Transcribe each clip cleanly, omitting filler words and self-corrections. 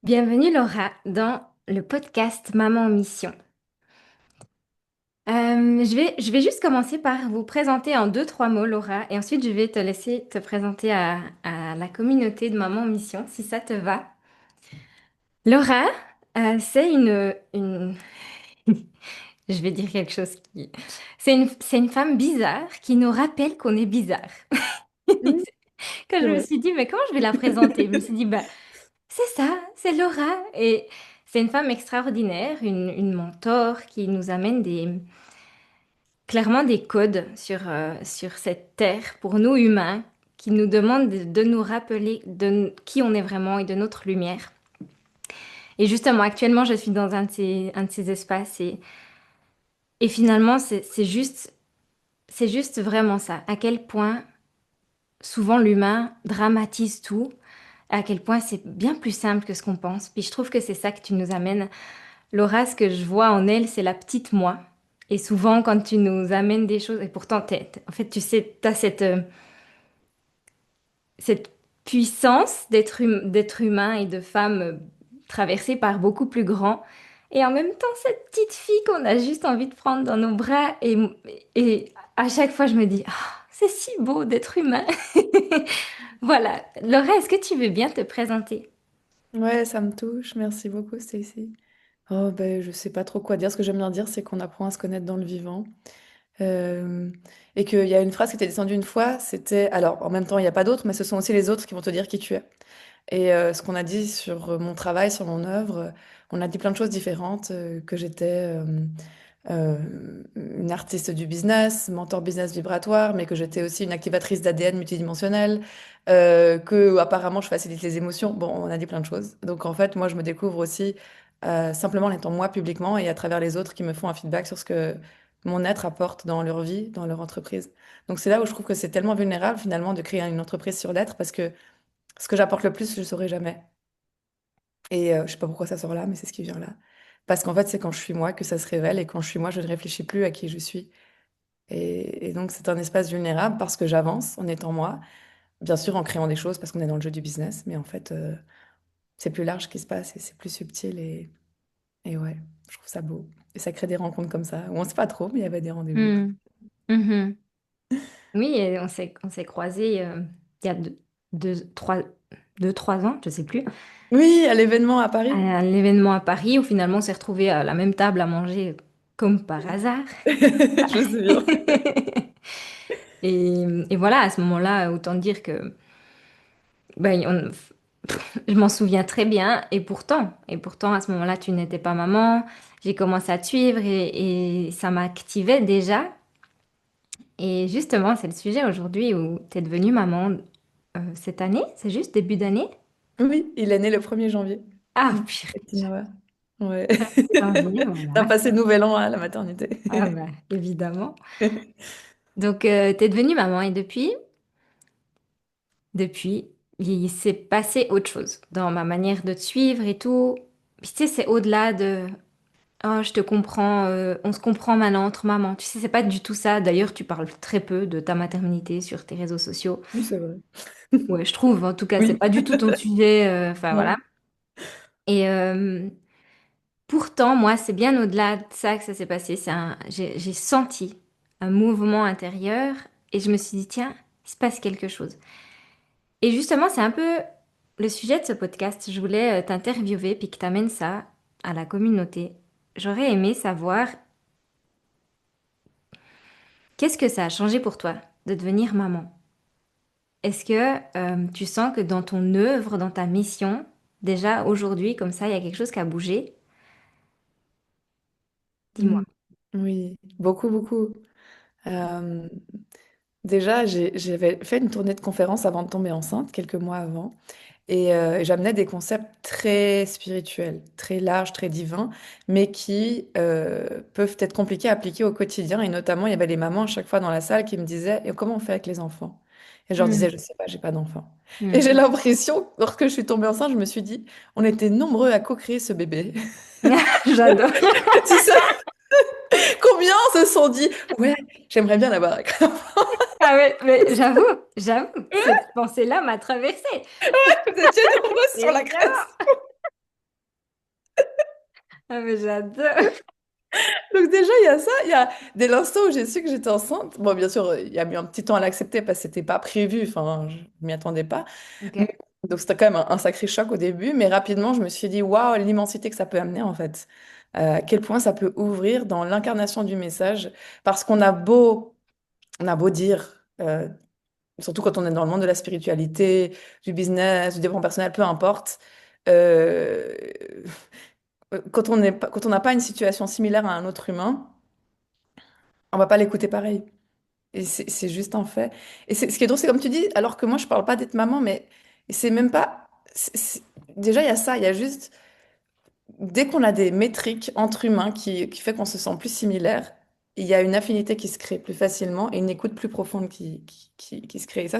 Bienvenue Laura dans le podcast Maman en Mission. Je vais juste commencer par vous présenter en deux, trois mots Laura et ensuite je vais te laisser te présenter à la communauté de Maman en Mission si ça te va. Laura, c'est je vais dire quelque chose qui... c'est une femme bizarre qui nous rappelle qu'on est bizarre. Oui, Quand c'est je me vrai. suis dit, mais comment je vais la présenter? Je me suis dit, bah, c'est ça, c'est Laura. Et c'est une femme extraordinaire, une mentor qui nous amène clairement des codes sur cette terre pour nous humains, qui nous demande de nous rappeler de qui on est vraiment et de notre lumière. Et justement, actuellement, je suis dans un de ces espaces et finalement, c'est juste vraiment ça. À quel point souvent l'humain dramatise tout, à quel point c'est bien plus simple que ce qu'on pense. Puis je trouve que c'est ça que tu nous amènes. Laura, ce que je vois en elle, c'est la petite moi. Et souvent, quand tu nous amènes des choses, et pourtant, en fait, tu sais, tu as cette puissance d'être humain et de femme traversée par beaucoup plus grand. Et en même temps, cette petite fille qu'on a juste envie de prendre dans nos bras. Et à chaque fois, je me dis, ah, c'est si beau d'être humain. Voilà. Laura, est-ce que tu veux bien te présenter? Ouais, ça me touche. Merci beaucoup, Stacy. Oh, ben, je sais pas trop quoi dire. Ce que j'aime bien dire, c'est qu'on apprend à se connaître dans le vivant. Euh, et qu'il y a une phrase qui était descendue une fois, c'était, alors en même temps, il n'y a pas d'autres, mais ce sont aussi les autres qui vont te dire qui tu es. Et ce qu'on a dit sur mon travail, sur mon œuvre, on a dit plein de choses différentes, que j'étais euh, une artiste du business, mentor business vibratoire, mais que j'étais aussi une activatrice d'ADN multidimensionnel, que apparemment je facilite les émotions. Bon, on a dit plein de choses. Donc en fait, moi, je me découvre aussi simplement en étant moi publiquement et à travers les autres qui me font un feedback sur ce que mon être apporte dans leur vie, dans leur entreprise. Donc c'est là où je trouve que c'est tellement vulnérable finalement de créer une entreprise sur l'être parce que ce que j'apporte le plus, je ne le saurai jamais. Et je sais pas pourquoi ça sort là, mais c'est ce qui vient là. Parce qu'en fait, c'est quand je suis moi que ça se révèle et quand je suis moi, je ne réfléchis plus à qui je suis. Et donc, c'est un espace vulnérable parce que j'avance en étant moi, bien sûr en créant des choses parce qu'on est dans le jeu du business, mais en fait, c'est plus large qui se passe et c'est plus subtil et ouais, je trouve ça beau. Et ça crée des rencontres comme ça, où on ne sait pas trop, mais il y avait des rendez-vous. Hmm. Mhm. Oui, et on s'est croisés il y a deux, trois ans, je sais plus, Oui, à l'événement à Paris. à l'événement à Paris où finalement on s'est retrouvés à la même table à manger comme par hasard. Je me souviens. Et voilà, à ce moment-là, autant dire que ben, je m'en souviens très bien. Et pourtant, à ce moment-là, tu n'étais pas maman. J'ai commencé à te suivre et ça m'activait déjà. Et justement, c'est le sujet aujourd'hui où tu es devenue maman cette année, c'est juste début d'année? Oui, il est né le 1er janvier. Ah, purée. Et Tinoa. Ouais. Janvier, T'as voilà. passé nouvel an à la maternité. Ah bah, évidemment. Donc, t'es devenue maman et depuis, il s'est passé autre chose dans ma manière de te suivre et tout. Puis, tu sais, c'est au-delà de «Oh, je te comprends, on se comprend maintenant entre mamans». Tu sais, c'est pas du tout ça. D'ailleurs, tu parles très peu de ta maternité sur tes réseaux sociaux. Oui, c'est vrai. Ouais, je trouve, en tout cas, c'est Oui. pas du tout ton sujet. Enfin, voilà. Non. Et pourtant, moi, c'est bien au-delà de ça que ça s'est passé. J'ai senti un mouvement intérieur et je me suis dit, tiens, il se passe quelque chose. Et justement, c'est un peu le sujet de ce podcast. Je voulais t'interviewer puis que t'amènes ça à la communauté. J'aurais aimé savoir qu'est-ce que ça a changé pour toi de devenir maman. Est-ce que tu sens que dans ton œuvre, dans ta mission, déjà aujourd'hui, comme ça, il y a quelque chose qui a bougé? Dis-moi. Mm. Oui, beaucoup, beaucoup. Euh, déjà, j'avais fait une tournée de conférences avant de tomber enceinte, quelques mois avant, et j'amenais des concepts très spirituels, très larges, très divins, mais qui peuvent être compliqués à appliquer au quotidien. Et notamment, il y avait les mamans à chaque fois dans la salle qui me disaient, et comment on fait avec les enfants? Et je leur disais, Hmm, je sais pas, j'ai pas d'enfant. Et j'ai hmm. l'impression, lorsque je suis tombée enceinte, je me suis dit, on était nombreux à co-créer ce bébé. J'adore. Tu sais, combien se sont dit, ouais, j'aimerais bien l'avoir. Ah ouais, mais j'avoue, cette pensée-là m'a traversée. Vous étiez nombreux sur la Évidemment. crèche. Ah, mais j'adore. Donc déjà, il y a ça, il y a dès l'instant où j'ai su que j'étais enceinte. Bon, bien sûr, il y a mis un petit temps à l'accepter parce que c'était pas prévu, enfin, je m'y attendais pas. Mais- Ok. donc c'était quand même un sacré choc au début, mais rapidement, je me suis dit, waouh, l'immensité que ça peut amener en fait. À quel point ça peut ouvrir dans l'incarnation du message, parce on a beau dire, surtout quand on est dans le monde de la spiritualité, du business, du développement personnel, peu importe. euh, quand on n'a pas une situation similaire à un autre humain, on va pas l'écouter pareil. Et c'est juste un fait. Et ce qui est drôle, c'est comme tu dis, alors que moi, je parle pas d'être maman, mais c'est même pas. Déjà, il y a ça, il y a juste. Dès qu'on a des métriques entre humains qui fait qu'on se sent plus similaire, il y a une affinité qui se crée plus facilement et une écoute plus profonde qui se crée. Et ça,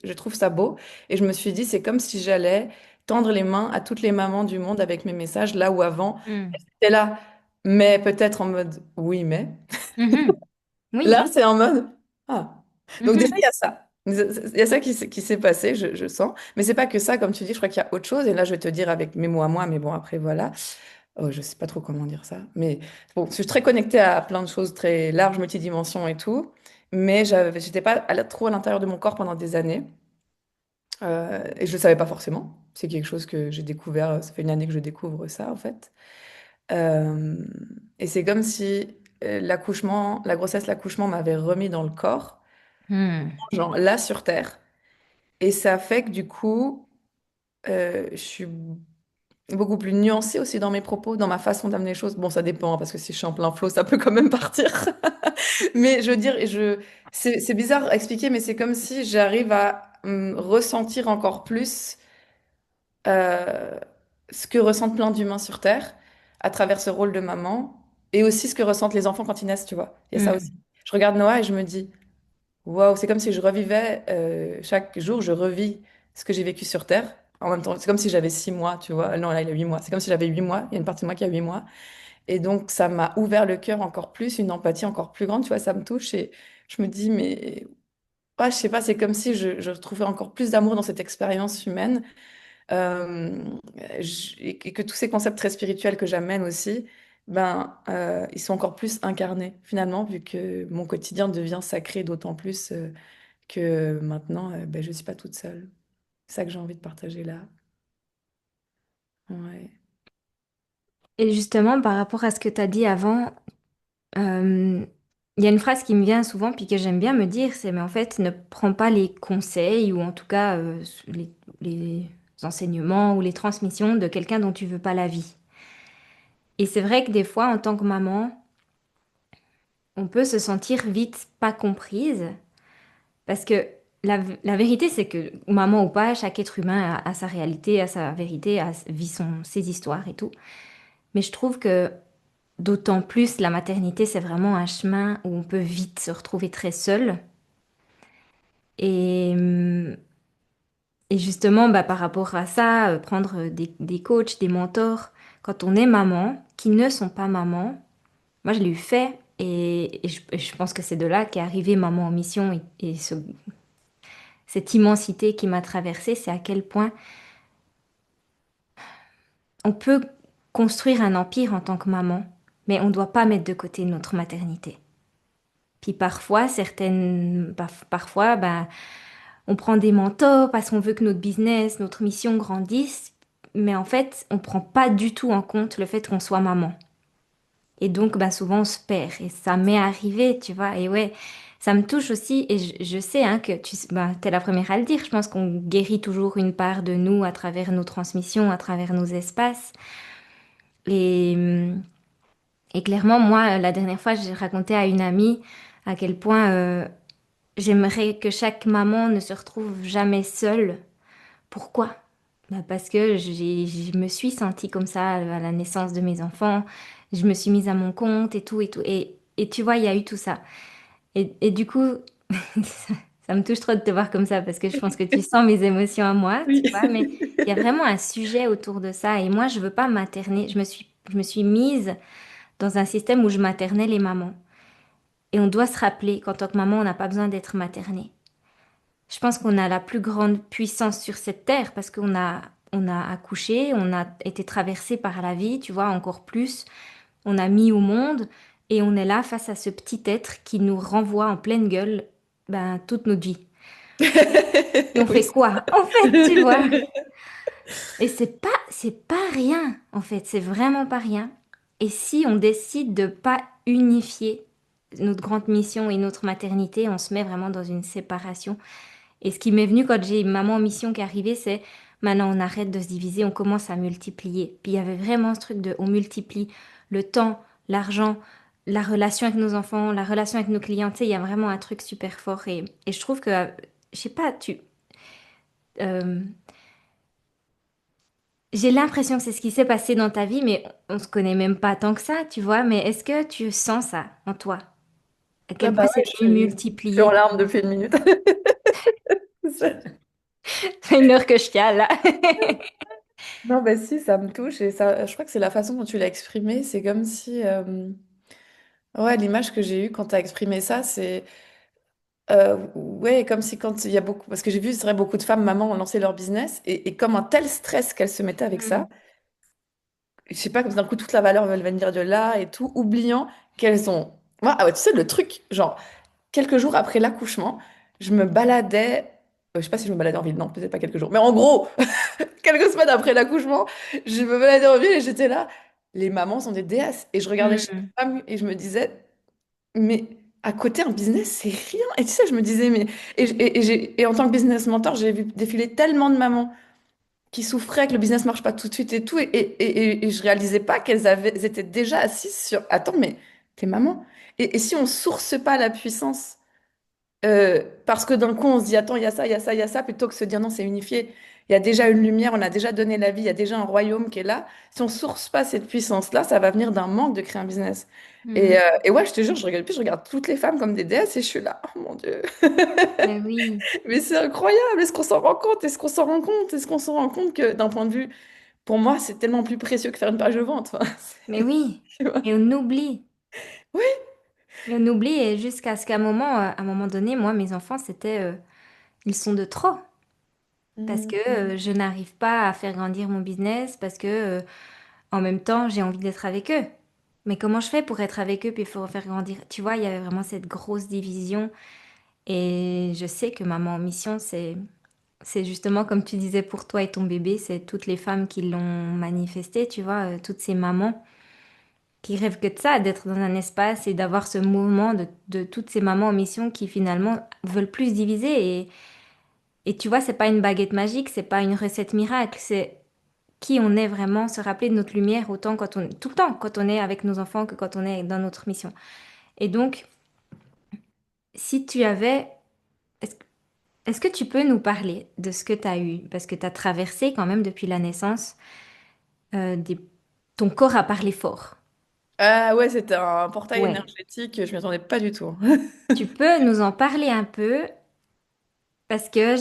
je trouve ça beau. Et je me suis dit, c'est comme si j'allais tendre les mains à toutes les mamans du monde avec mes messages, là où avant, Hmm. c'était là, mais peut-être en mode oui, mais. Mhm. Oui. Là, c'est en mode ah. Donc déjà, Mhm. il y a ça. Il y a ça qui s'est passé, je sens. Mais c'est pas que ça, comme tu dis, je crois qu'il y a autre chose. Et là, je vais te dire avec mes mots à moi, mais bon, après, voilà. Oh, je sais pas trop comment dire ça. Mais bon, je suis très connectée à plein de choses très larges, multidimensions et tout. Mais j'étais pas trop à l'intérieur de mon corps pendant des années. Et je le savais pas forcément. C'est quelque chose que j'ai découvert. Ça fait une année que je découvre ça, en fait. Euh, et c'est comme si l'accouchement, la grossesse, l'accouchement m'avait remis dans le corps, Hmm. genre là sur Terre. Et ça fait que du coup, je suis beaucoup plus nuancée aussi dans mes propos, dans ma façon d'amener les choses. Bon, ça dépend, hein, parce que si je suis en plein flow, ça peut quand même partir. Mais je veux dire, c'est bizarre à expliquer, mais c'est comme si j'arrive à ressentir encore plus euh, ce que ressentent plein d'humains sur Terre à travers ce rôle de maman, et aussi ce que ressentent les enfants quand ils naissent, tu vois. Il y a ça aussi. Hmm. Je regarde Noah et je me dis, waouh, c'est comme si je revivais, chaque jour, je revis ce que j'ai vécu sur Terre. En même temps, c'est comme si j'avais 6 mois, tu vois. Non, là, il a 8 mois. C'est comme si j'avais 8 mois. Il y a une partie de moi qui a 8 mois. Et donc, ça m'a ouvert le cœur encore plus, une empathie encore plus grande, tu vois, ça me touche. Et je me dis, mais, ouais, je sais pas, c'est comme si je retrouvais encore plus d'amour dans cette expérience humaine. Euh, et que tous ces concepts très spirituels que j'amène aussi, ben, ils sont encore plus incarnés, finalement, vu que mon quotidien devient sacré, d'autant plus. Que maintenant, ben, je ne suis pas toute seule. C'est ça que j'ai envie de partager là. Ouais. Et justement, par rapport à ce que tu as dit avant, euh, il y a une phrase qui me vient souvent, puis que j'aime bien me dire, c'est mais en fait, ne prends pas les conseils, ou en tout cas les enseignements ou les transmissions de quelqu'un dont tu veux pas la vie. Et c'est vrai que des fois, en tant que maman, on peut se sentir vite pas comprise, parce que la vérité, c'est que, maman ou pas, chaque être humain a sa réalité, a sa vérité, vit ses histoires et tout. Mais je trouve que d'autant plus la maternité, c'est vraiment un chemin où on peut vite se retrouver très seul. Et, et justement, bah, par rapport à ça, prendre des coachs, des mentors, quand on est maman, qui ne sont pas maman, moi je l'ai eu fait et je pense que c'est de là qu'est arrivé Maman en mission et cette immensité qui m'a traversée, c'est à quel point on peut construire un empire en tant que maman, mais on ne doit pas mettre de côté notre maternité. Puis parfois, parfois, bah, on prend des mentors parce qu'on veut que notre business, notre mission grandisse, mais en fait, on prend pas du tout en compte le fait qu'on soit maman. Et donc, bah, souvent, on se perd. Et ça m'est arrivé, tu vois. Et ouais, ça me touche aussi. Et je sais hein, que t'es la première à le dire. Je pense qu'on guérit toujours une part de nous à travers nos transmissions, à travers nos espaces. Et, et clairement, moi, la dernière fois, j'ai raconté à une amie à quel point j'aimerais que chaque maman ne se retrouve jamais seule. Pourquoi? Bah parce que je me suis sentie comme ça à la naissance de mes enfants. Je me suis mise à mon compte et tout et tout. Et tu vois, il y a eu tout ça. Et du coup, ça me touche trop de te voir comme ça parce que je pense que tu sens mes émotions à moi, tu Oui. vois. Mais il y a vraiment un sujet autour de ça. Et moi, je veux pas materner. Je me suis mise dans un système où je maternais les mamans. Et on doit se rappeler qu'en tant que maman, on n'a pas besoin d'être maternée. Je pense qu'on a la plus grande puissance sur cette terre parce qu'on a on a accouché, on a été traversé par la vie, tu vois, encore plus. On a mis au monde et on est là face à ce petit être qui nous renvoie en pleine gueule, ben, toute notre vie. Et on Oui. fait quoi, en fait, tu vois? Et c'est pas rien, en fait, c'est vraiment pas rien. Et si on décide de pas unifier notre grande mission et notre maternité, on se met vraiment dans une séparation. Et ce qui m'est venu quand j'ai maman en mission qui est arrivée, c'est maintenant on arrête de se diviser, on commence à multiplier. Puis il y avait vraiment ce truc de on multiplie le temps, l'argent, la relation avec nos enfants, la relation avec nos clients. Tu sais, il y a vraiment un truc super fort. Et je trouve que, je sais pas, euh, j'ai l'impression que c'est ce qui s'est passé dans ta vie, mais on se connaît même pas tant que ça, tu vois. Mais est-ce que tu sens ça en toi? À Ah quel point bah c'est ouais, venu je suis en multiplier? larmes depuis une minute. C'est une heure que je tiens là. Non, bah si, ça me touche et ça, je crois que c'est la façon dont tu l'as exprimé. C'est comme si, ouais, l'image que j'ai eue quand tu as exprimé ça, c'est, ouais, comme si quand il y a beaucoup, parce que j'ai vu, c'est vrai, beaucoup de femmes, mamans, ont lancé leur business et comme un tel stress qu'elles se mettaient avec ça, Mm. je sais pas, comme d'un coup, toute la valeur va venir de là et tout, oubliant qu'elles ont. Moi, ah ouais, tu sais, le truc, genre, quelques jours après l'accouchement, je me baladais, je sais pas si je me baladais en ville, non, peut-être pas quelques jours, mais en gros, quelques semaines après l'accouchement, je me baladais en ville et j'étais là. Les mamans sont des déesses. Et je regardais chaque Mm. femme et je me disais, mais à côté, un business, c'est rien. Et tu sais, je me disais, mais. Et en tant que business mentor, j'ai vu défiler tellement de mamans qui souffraient que le business marche pas tout de suite et tout. Et je réalisais pas elles étaient déjà assises sur, attends, mais t'es maman. Et si on source pas la puissance parce que d'un coup, on se dit, attends, il y a ça, il y a ça, il y a ça, plutôt que se dire, non, c'est unifié. Il y a déjà une lumière, on a déjà donné la vie, il y a déjà un royaume qui est là. Si on ne source pas cette puissance-là, ça va venir d'un manque de créer un business. Mm. Et ouais, je te jure, je regarde toutes les femmes comme des déesses et je suis là, oh mon Dieu. Mais oui, Mais c'est incroyable, est-ce qu'on s'en rend compte? Est-ce qu'on s'en rend compte? Est-ce qu'on s'en rend compte que d'un point de vue, pour moi, c'est tellement plus précieux que faire une page de vente. Enfin, mais oui. tu vois. Et on oublie. Oui. Et on oublie et jusqu'à ce qu'à à un moment donné, moi, mes enfants, ils sont de trop. Parce que Mhm. je n'arrive pas à faire grandir mon business, parce que en même temps, j'ai envie d'être avec eux. Mais comment je fais pour être avec eux puis pour faire grandir? Tu vois, il y avait vraiment cette grosse division. Et je sais que maman en mission, c'est justement comme tu disais pour toi et ton bébé, c'est toutes les femmes qui l'ont manifesté, tu vois, toutes ces mamans qui rêvent que de ça, d'être dans un espace et d'avoir ce mouvement de toutes ces mamans en mission qui finalement veulent plus diviser. Et tu vois, c'est pas une baguette magique, c'est pas une recette miracle, c'est qui on est vraiment, se rappeler de notre lumière autant tout le temps, quand on est avec nos enfants que quand on est dans notre mission. Et donc, si tu avais, est-ce, est-ce que tu peux nous parler de ce que tu as eu? Parce que tu as traversé quand même depuis la naissance, des... ton corps a parlé fort. Ah ouais, c'était un portail Ouais. énergétique, je m'y attendais pas du tout. Tu peux nous en parler un peu parce que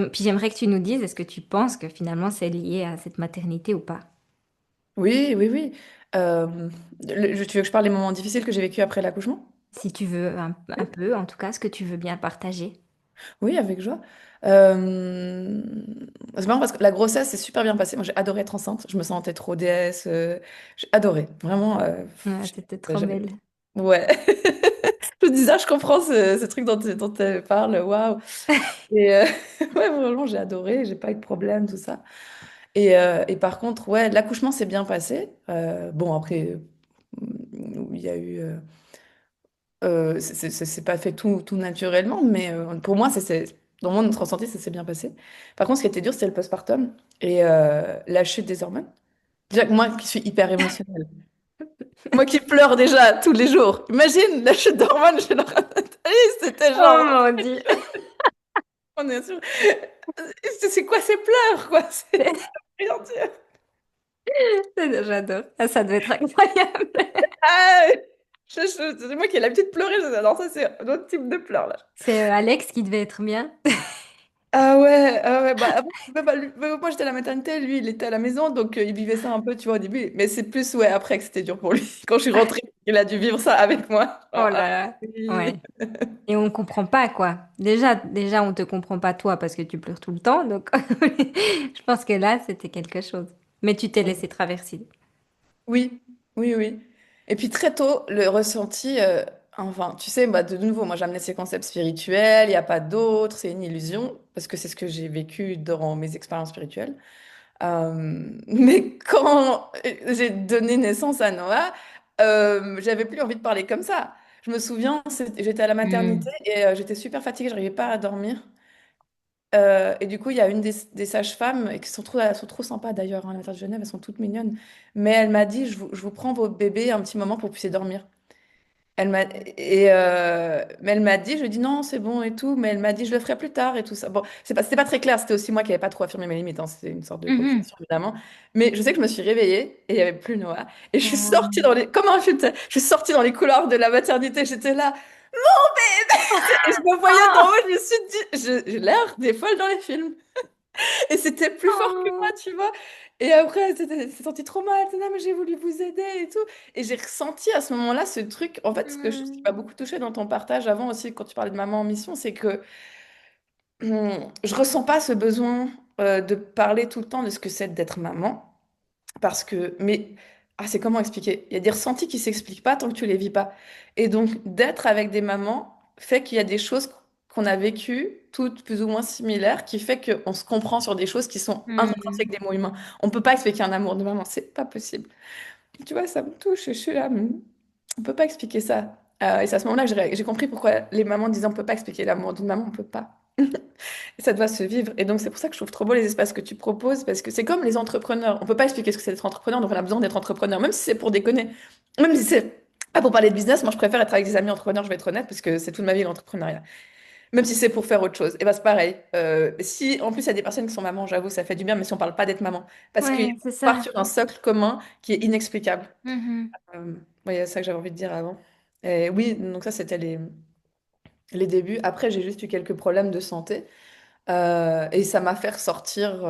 puis j'aimerais que tu nous dises, est-ce que tu penses que finalement c'est lié à cette maternité ou pas? Oui, oui, oui. Tu veux que je parle des moments difficiles que j'ai vécu après l'accouchement? Si tu veux un peu, en tout cas, ce que tu veux bien partager. Oui, avec joie. C'est marrant parce que la grossesse s'est super bien passée. Moi, j'ai adoré être enceinte. Je me sentais trop déesse. J'ai adoré. Vraiment. Ouais, t'étais trop J'avais... belle. Ouais. Je me disais, ah, je comprends ce truc dont tu parles. Waouh. Et ouais, vraiment, j'ai adoré. J'ai pas eu de problème, tout ça. Et par contre, ouais, l'accouchement s'est bien passé. Bon, après, il y a eu. C'est pas fait tout naturellement, mais pour moi, dans mon notre ressenti, ça s'est bien passé. Par contre, ce qui était dur, c'était le postpartum et la chute des hormones. Déjà que moi, qui suis hyper émotionnelle, moi qui pleure déjà tous les jours, imagine la chute d'hormones chez Laura Nathalie, c'était Oh genre, mon Dieu. on est sûr, c'est quoi ces pleurs, quoi? C'est rien dire. J'adore. Ah, ça devait être incroyable. Ah, c'est moi qui ai l'habitude de pleurer, non, ça c'est un autre type de pleurs là. C'est Alex qui devait être bien. Ah ouais, bah, moi j'étais à la maternité, lui il était à la maison, donc il vivait ça un peu, tu vois, au début. Mais c'est plus, ouais, après que c'était dur pour lui, quand je suis rentrée. Il a dû vivre ça avec moi. Oh Genre, ah, là là. oui. Ouais. Et on comprend pas, quoi. Déjà, on te comprend pas toi parce que tu pleures tout le temps. Donc, je pense que là, c'était quelque chose. Mais tu t'es laissé traverser. Oui, oui, oui. Et puis très tôt, le ressenti, enfin, tu sais, bah, de nouveau, moi j'amenais ces concepts spirituels, il n'y a pas d'autre, c'est une illusion, parce que c'est ce que j'ai vécu durant mes expériences spirituelles. Mais quand j'ai donné naissance à Noah, j'avais plus envie de parler comme ça. Je me souviens, j'étais à la maternité Hmm. et j'étais super fatiguée, je n'arrivais pas à dormir. Et du coup, il y a une des sages-femmes, et qui elles sont trop sympas d'ailleurs, hein, à l'intérieur de Genève, elles sont toutes mignonnes. Mais elle m'a dit, je vous prends vos bébés un petit moment pour que vous puissiez dormir. Mais elle m'a dit, je lui ai dit non, c'est bon et tout, mais elle m'a dit, je le ferai plus tard et tout ça. Bon, c'était pas très clair, c'était aussi moi qui n'avais pas trop affirmé mes limites, hein, c'était une sorte de Mhm. confession évidemment. Mais je sais que je me suis réveillée et il n'y avait plus Noah. Et je suis sortie Ah. comme un film, tu sais, je suis sortie dans les couloirs de la maternité, j'étais là, et je me voyais d'en haut, je me suis dit, j'ai l'air des folles dans les films. Et c'était plus fort que moi, Oh. tu vois. Et après, c'est senti trop mal. Elle dit, non, mais j'ai voulu vous aider et tout. Et j'ai ressenti à ce moment-là ce truc. En fait, ce qui m'a Hmm. beaucoup touchée dans ton partage avant aussi, quand tu parlais de maman en mission, c'est que je ressens pas ce besoin de parler tout le temps de ce que c'est d'être maman. Parce que, mais, c'est comment expliquer? Il y a des ressentis qui s'expliquent pas tant que tu les vis pas. Et donc, d'être avec des mamans fait qu'il y a des choses qu'on a vécues, toutes plus ou moins similaires, qui fait qu'on se comprend sur des choses qui sont Hmm. intrinsèques des mots humains. On peut pas expliquer un amour de maman, c'est pas possible. Tu vois, ça me touche, je suis là, on peut pas expliquer ça. Et c'est à ce moment-là que j'ai compris pourquoi les mamans disaient on peut pas expliquer l'amour d'une maman, on peut pas. Et ça doit se vivre. Et donc, c'est pour ça que je trouve trop beau les espaces que tu proposes, parce que c'est comme les entrepreneurs. On peut pas expliquer ce que c'est d'être entrepreneur, donc on a besoin d'être entrepreneur, même si c'est pour déconner. Même si c'est pas pour parler de business, moi je préfère être avec des amis entrepreneurs, je vais être honnête, parce que c'est toute ma vie l'entrepreneuriat. Même si c'est pour faire autre chose. Et ben c'est pareil. Si en plus il y a des personnes qui sont mamans, j'avoue, ça fait du bien, mais si on parle pas d'être maman, parce qu'il Ouais, faut c'est ça. partir d'un socle commun qui est inexplicable. Mhm. Ouais, c'est ça que j'avais envie de dire avant. Et oui, donc ça c'était les débuts. Après, j'ai juste eu quelques problèmes de santé. Et ça m'a fait ressortir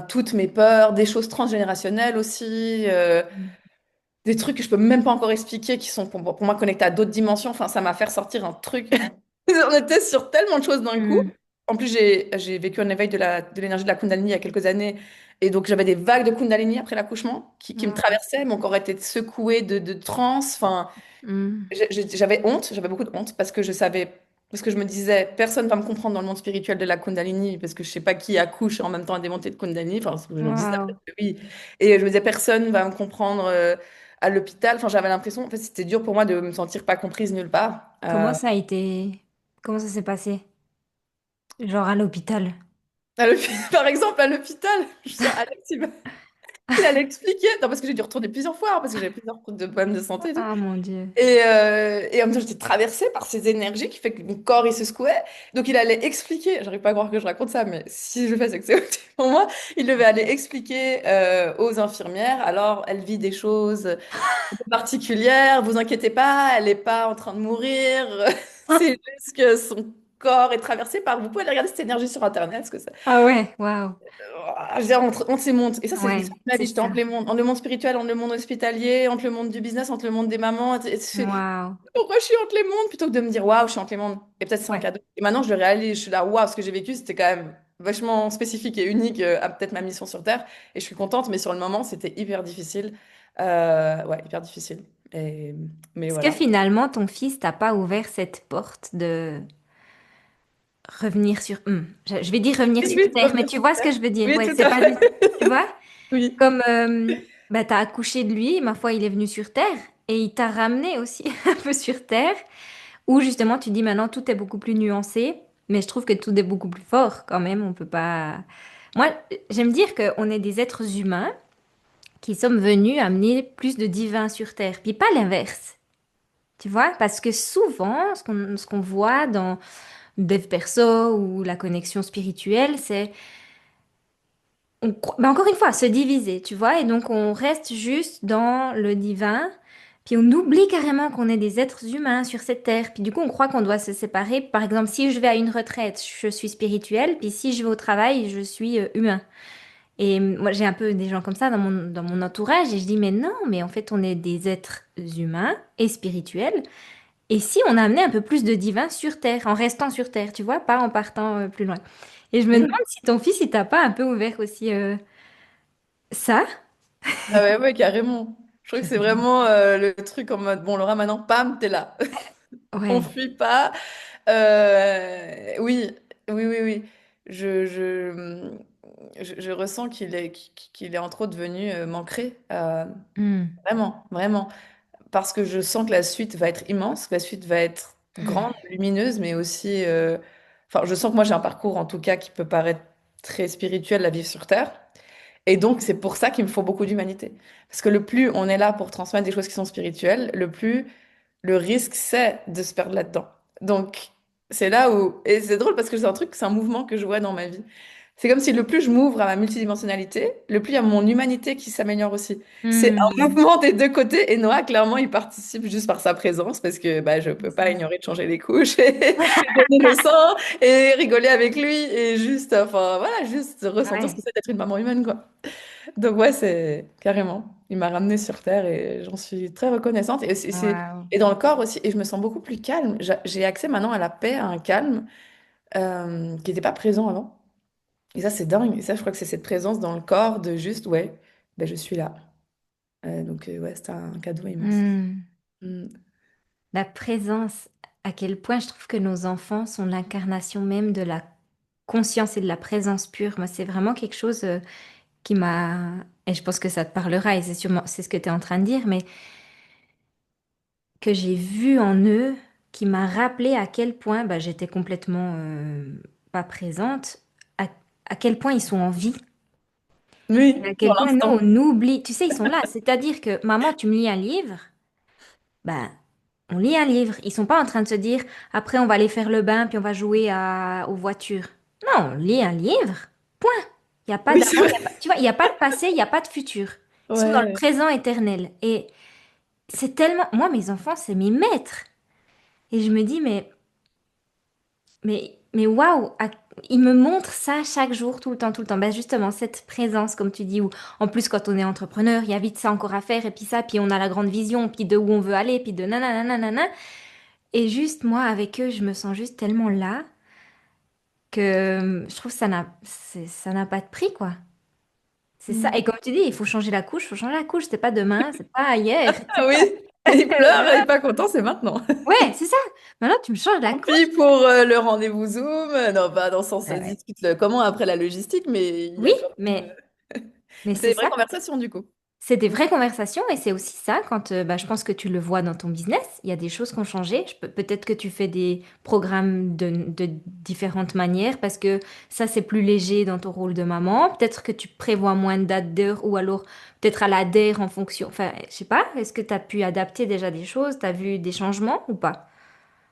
toutes mes peurs, des choses transgénérationnelles aussi, des trucs que je peux même pas encore expliquer qui sont pour moi connectés à d'autres dimensions. Enfin, ça m'a fait ressortir un truc. On était sur tellement de choses d'un coup. Hmm. En plus, j'ai vécu un éveil de l'énergie de la Kundalini il y a quelques années. Et donc, j'avais des vagues de Kundalini après l'accouchement qui me Ouais. traversaient. Mon corps était secoué de transe. Enfin, Hmm. j'avais honte, j'avais beaucoup de honte parce que je savais, parce que je me disais, personne va me comprendre dans le monde spirituel de la Kundalini parce que je sais pas qui accouche et en même temps a des montées de Kundalini. Enfin, je me disais, Wow. oui. Et je me disais, personne va me comprendre à l'hôpital. Enfin, j'avais l'impression, en fait, c'était dur pour moi de me sentir pas comprise nulle part. Comment ça a été? Comment ça s'est passé? Genre à l'hôpital. Par exemple, à l'hôpital, je sens Alex, il allait expliquer. Non, parce que j'ai dû retourner plusieurs fois, hein, parce que j'avais plusieurs problèmes de santé et tout. Ah mon Dieu. Et en même temps, j'étais traversée par ces énergies qui fait que mon corps, il se secouait. Donc, il allait expliquer, j'arrive pas à croire que je raconte ça, mais si je le fais, c'est que c'est ok pour moi. Il devait aller expliquer aux infirmières, alors, elle vit des choses un peu particulières, vous inquiétez pas, elle n'est pas en train de mourir. C'est juste que son corps est traversé par... Vous pouvez aller regarder cette énergie sur Internet, parce que ça... Ah ouais, waouh. Je veux dire, entre ces mondes. Et ça, c'est Ouais, l'histoire de ma vie. c'est J'étais ça. entre le monde spirituel, entre le monde hospitalier, entre le monde du business, entre le monde des mamans. Waouh. Pourquoi je suis entre les mondes plutôt que de me dire waouh, je suis entre les mondes. Et peut-être c'est un Ouais, cadeau. Et maintenant, je le réalise. Je suis là, waouh, ce que j'ai vécu, c'était quand même vachement spécifique et unique à peut-être ma mission sur Terre. Et je suis contente, mais sur le moment, c'était hyper difficile. Ouais, hyper difficile. Mais est-ce que voilà. finalement ton fils t'a pas ouvert cette porte de revenir sur... je vais dire revenir Oui, sur oui, Terre, mais revenir tu sur vois ce Terre. que je veux dire. Oui, Ouais, tout c'est à pas du... fait. Tu vois? Oui. Comme bah, t'as accouché de lui, ma foi, il est venu sur Terre et il t'a ramené aussi un peu sur Terre, où justement tu dis maintenant tout est beaucoup plus nuancé, mais je trouve que tout est beaucoup plus fort quand même. On peut pas. Moi, j'aime dire qu'on est des êtres humains qui sommes venus amener plus de divin sur Terre, puis pas l'inverse. Tu vois? Parce que souvent, ce qu'on voit dans Dev Perso ou la connexion spirituelle, c'est ben encore une fois, se diviser, tu vois, et donc on reste juste dans le divin, puis on oublie carrément qu'on est des êtres humains sur cette terre, puis du coup on croit qu'on doit se séparer. Par exemple, si je vais à une retraite, je suis spirituelle, puis si je vais au travail, je suis humain. Et moi, j'ai un peu des gens comme ça dans mon entourage et je dis, mais non, mais en fait, on est des êtres humains et spirituels. Et si on amenait un peu plus de divin sur Terre, en restant sur Terre, tu vois, pas en partant plus loin. Et je me demande si ton fils, il t'a pas un peu ouvert aussi ça. Ah ouais, ouais, carrément. Je trouve que c'est vraiment le truc en mode, bon, Laura, maintenant, pam, t'es là. On Ouais. fuit pas. Oui, oui, oui, oui. Je, je, je ressens qu'il est entre autres devenu m'ancrer. Hmm. Vraiment, vraiment. Parce que je sens que la suite va être immense, que la suite va être grande, lumineuse, mais aussi... Enfin, je sens que moi, j'ai un parcours, en tout cas, qui peut paraître très spirituel à vivre sur Terre. Et donc, c'est pour ça qu'il me faut beaucoup d'humanité. Parce que le plus on est là pour transmettre des choses qui sont spirituelles, le plus le risque, c'est de se perdre là-dedans. Donc, c'est là où... Et c'est drôle parce que c'est un truc, c'est un mouvement que je vois dans ma vie. C'est comme si le plus je m'ouvre à ma multidimensionnalité, le plus il y a mon humanité qui s'améliore aussi. C'est un Hmm. mouvement des deux côtés et Noah, clairement, il participe juste par sa présence parce que bah, je C'est peux pas ça. ignorer de changer les couches et donner le sang et rigoler avec lui et juste, enfin, voilà, juste ressentir ce que Ouais. c'est d'être une maman humaine, quoi. Donc ouais, c'est carrément. Il m'a ramenée sur Terre et j'en suis très reconnaissante. Et, Waouh. et dans le corps aussi, et je me sens beaucoup plus calme. J'ai accès maintenant à la paix, à un calme qui n'était pas présent avant. Et ça, c'est dingue. Et ça, je crois que c'est cette présence dans le corps de juste, ouais, ben, je suis là. Donc ouais, c'est un cadeau immense. Hmm. Mm. La présence, à quel point je trouve que nos enfants sont l'incarnation même de la conscience et de la présence pure. Moi, c'est vraiment quelque chose qui m'a... Et je pense que ça te parlera, et c'est sûrement, c'est ce que tu es en train de dire, mais que j'ai vu en eux, qui m'a rappelé à quel point bah, j'étais complètement pas présente, à, à quel point ils sont en vie, et à Oui, pour quel point nous, l'instant. on oublie. Tu sais, ils sont là. C'est-à-dire que, maman, tu me lis un livre, ben, on lit un livre. Ils sont pas en train de se dire, après, on va aller faire le bain, puis on va jouer aux voitures. Non, on lit un livre. Point. Il n'y a pas Oui, c'est d'avant, vrai. tu vois, il n'y a pas de passé, il n'y a pas de futur. Ils sont dans le Ouais. présent éternel. Et c'est tellement... Moi, mes enfants, c'est mes maîtres. Et je me dis, mais waouh, ils me montrent ça chaque jour, tout le temps, tout le temps. Ben justement, cette présence, comme tu dis, où en plus, quand on est entrepreneur, il y a vite ça encore à faire, et puis ça, puis on a la grande vision, puis de où on veut aller, puis de nanana, nanana. Et juste, moi, avec eux, je me sens juste tellement là que je trouve que ça n'a pas de prix, quoi. C'est ça. Mm. Et comme tu dis, il faut changer la couche, il faut changer la couche. C'est pas demain, c'est pas hier, Ah oui, etc. il pleure, il est pas content, c'est maintenant. Ouais, c'est ça. Maintenant, tu me changes la Puis couche. pour le rendez-vous Zoom, non, pas dans le sens, Ouais, ouais. discute le comment après la logistique, mais il y Oui, a quand même. mais C'est c'est des vraies ça. conversations du coup. C'est des vraies conversations et c'est aussi ça quand bah, je pense que tu le vois dans ton business. Il y a des choses qui ont changé. Peut-être que tu fais des programmes de différentes manières parce que ça, c'est plus léger dans ton rôle de maman. Peut-être que tu prévois moins de dates d'heures ou alors peut-être à la DER en fonction. Enfin, je sais pas. Est-ce que tu as pu adapter déjà des choses? Tu as vu des changements ou pas?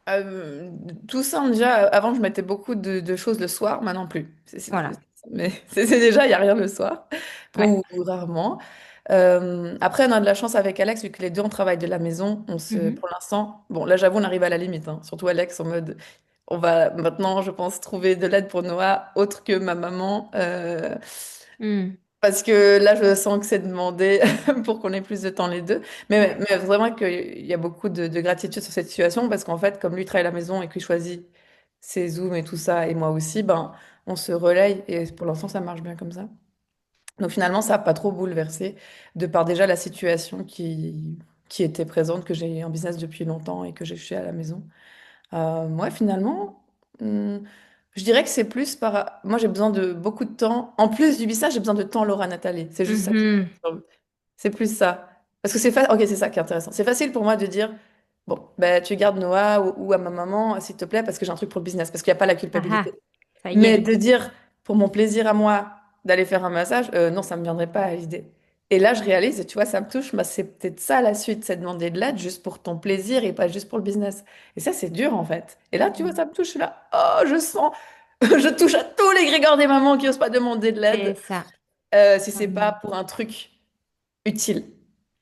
Euh, Tout ça, déjà, avant, je mettais beaucoup de choses le soir, maintenant plus. Voilà. Mais c'est déjà, il n'y a rien le soir, Ouais. ou rarement. Après, on a de la chance avec Alex, vu que les deux, on travaille de la maison. Mhm. Pour l'instant, bon, là, j'avoue, on arrive à la limite, hein. Surtout Alex, en mode, on va maintenant, je pense, trouver de l'aide pour Noah, autre que ma maman. Hmm. Parce que là, je sens que c'est demandé pour qu'on ait plus de temps les deux. Ouais. Mais vraiment qu'il y a beaucoup de gratitude sur cette situation parce qu'en fait, comme lui travaille à la maison et qu'il choisit ses Zooms et tout ça, et moi aussi, ben, on se relaye et pour l'instant, ça marche bien comme ça. Donc finalement, ça n'a pas trop bouleversé de par déjà la situation qui était présente, que j'ai un business depuis longtemps et que je suis à la maison. Moi, finalement, je dirais que c'est plus par... Moi, j'ai besoin de beaucoup de temps. En plus du bissage, j'ai besoin de temps, Laura Nathalie. C'est juste ça qui me Mhm. perturbe. C'est plus ça. Parce que c'est facile... Ok, c'est ça qui est intéressant. C'est facile pour moi de dire, bon, ben, tu gardes Noah ou à ma maman, s'il te plaît, parce que j'ai un truc pour le business, parce qu'il n'y a pas la Ah culpabilité. ah. Ça y Mais est. de dire, pour mon plaisir à moi, d'aller faire un massage, non, ça ne me viendrait pas à l'idée. Et là, je réalise, et tu vois, ça me touche, bah, c'est peut-être ça la suite, c'est demander de l'aide juste pour ton plaisir et pas juste pour le business. Et ça, c'est dur en fait. Et là, tu vois, ça me touche, je suis là, oh, je sens, je touche à tous les grégores des mamans qui n'osent pas demander de C'est l'aide ça. si c'est pas Mhm. pour un truc utile,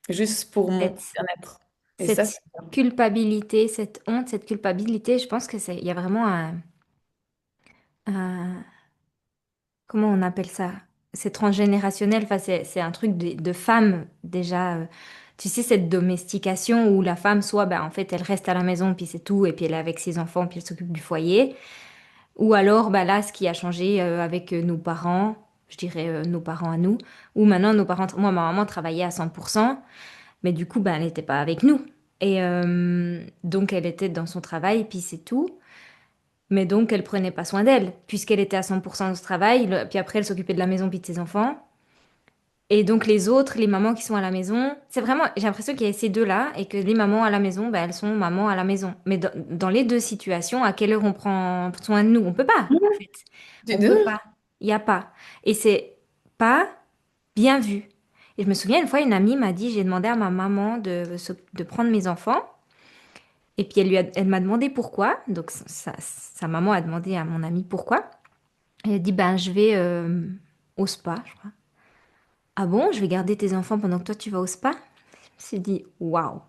juste pour mon Cette, bien-être. Et ça, c'est cette culpabilité, cette honte, cette culpabilité, je pense que il y a vraiment comment on appelle ça? c'est transgénérationnel, enfin, c'est un truc de femme déjà. Tu sais, cette domestication où la femme, soit, ben, en fait, elle reste à la maison, puis c'est tout, et puis elle est avec ses enfants, puis elle s'occupe du foyer. Ou alors, ben, là, ce qui a changé avec nos parents, je dirais nos parents à nous, où maintenant, nos parents, moi, ma maman travaillait à 100%, mais du coup, ben, elle n'était pas avec nous. Et donc, elle était dans son travail, puis c'est tout. Mais donc, elle prenait pas soin d'elle, puisqu'elle était à 100% dans ce travail, puis après, elle s'occupait de la maison, puis de ses enfants. Et donc les autres, les mamans qui sont à la maison, c'est vraiment, j'ai l'impression qu'il y a ces deux-là et que les mamans à la maison, ben, elles sont mamans à la maison. Mais dans les deux situations, à quelle heure on prend soin de nous? On peut pas, en fait. On peut pas. Il n'y a pas. Et c'est pas bien vu. Et je me souviens une fois, une amie m'a dit, j'ai demandé à ma maman de prendre mes enfants. Et puis elle m'a demandé pourquoi. Donc sa maman a demandé à mon amie pourquoi. Elle a dit, ben je vais au spa, je crois. Ah bon, je vais garder tes enfants pendant que toi tu vas au spa? Je me suis dit, waouh,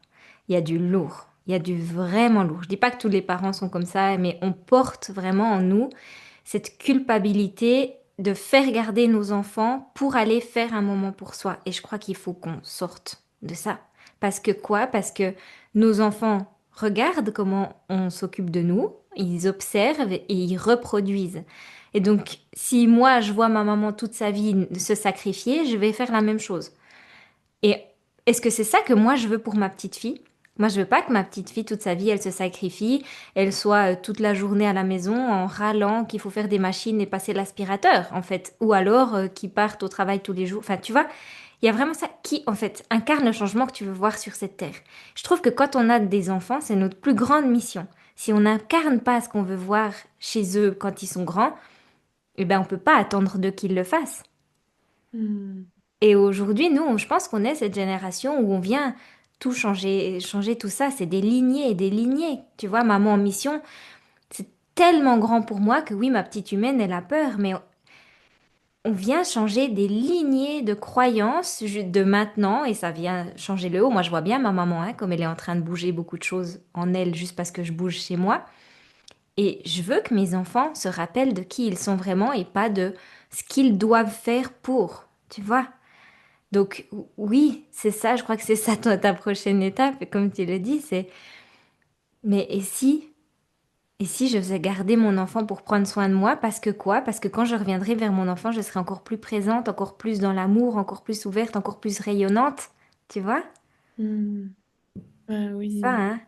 il y a du lourd, il y a du vraiment lourd. Je dis pas que tous les parents sont comme ça, mais on porte vraiment en nous cette culpabilité de faire garder nos enfants pour aller faire un moment pour soi. Et je crois qu'il faut qu'on sorte de ça. Parce que quoi? Parce que nos enfants regardent comment on s'occupe de nous, ils observent et ils reproduisent. Et donc, si moi, je vois ma maman toute sa vie se sacrifier, je vais faire la même chose. Et est-ce que c'est ça que moi, je veux pour ma petite fille? Moi, je veux pas que ma petite fille, toute sa vie, elle se sacrifie, elle soit toute la journée à la maison en râlant qu'il faut faire des machines et passer l'aspirateur, en fait. Ou alors qu'ils partent au travail tous les jours. Enfin, tu vois, il y a vraiment ça qui, en fait, incarne le changement que tu veux voir sur cette terre. Je trouve que quand on a des enfants, c'est notre plus grande mission. Si on n'incarne pas ce qu'on veut voir chez eux quand ils sont grands, eh ben, on peut pas attendre d'eux qu'ils le fassent. Hmm. Et aujourd'hui, nous, je pense qu'on est cette génération où on vient tout changer, changer tout ça. C'est des lignées et des lignées. Tu vois, maman en mission, c'est tellement grand pour moi que oui, ma petite humaine, elle a peur, mais on vient changer des lignées de croyances de maintenant et ça vient changer le haut. Moi, je vois bien ma maman, hein, comme elle est en train de bouger beaucoup de choses en elle juste parce que je bouge chez moi. Et je veux que mes enfants se rappellent de qui ils sont vraiment et pas de ce qu'ils doivent faire pour. Tu vois? Donc oui, c'est ça, je crois que c'est ça ta prochaine étape, et comme tu le dis, c'est mais et si je faisais garder mon enfant pour prendre soin de moi, parce que quoi? Parce que quand je reviendrai vers mon enfant, je serai encore plus présente, encore plus dans l'amour, encore plus ouverte, encore plus rayonnante, tu vois? Hmm. Ah Ça, oui. hein?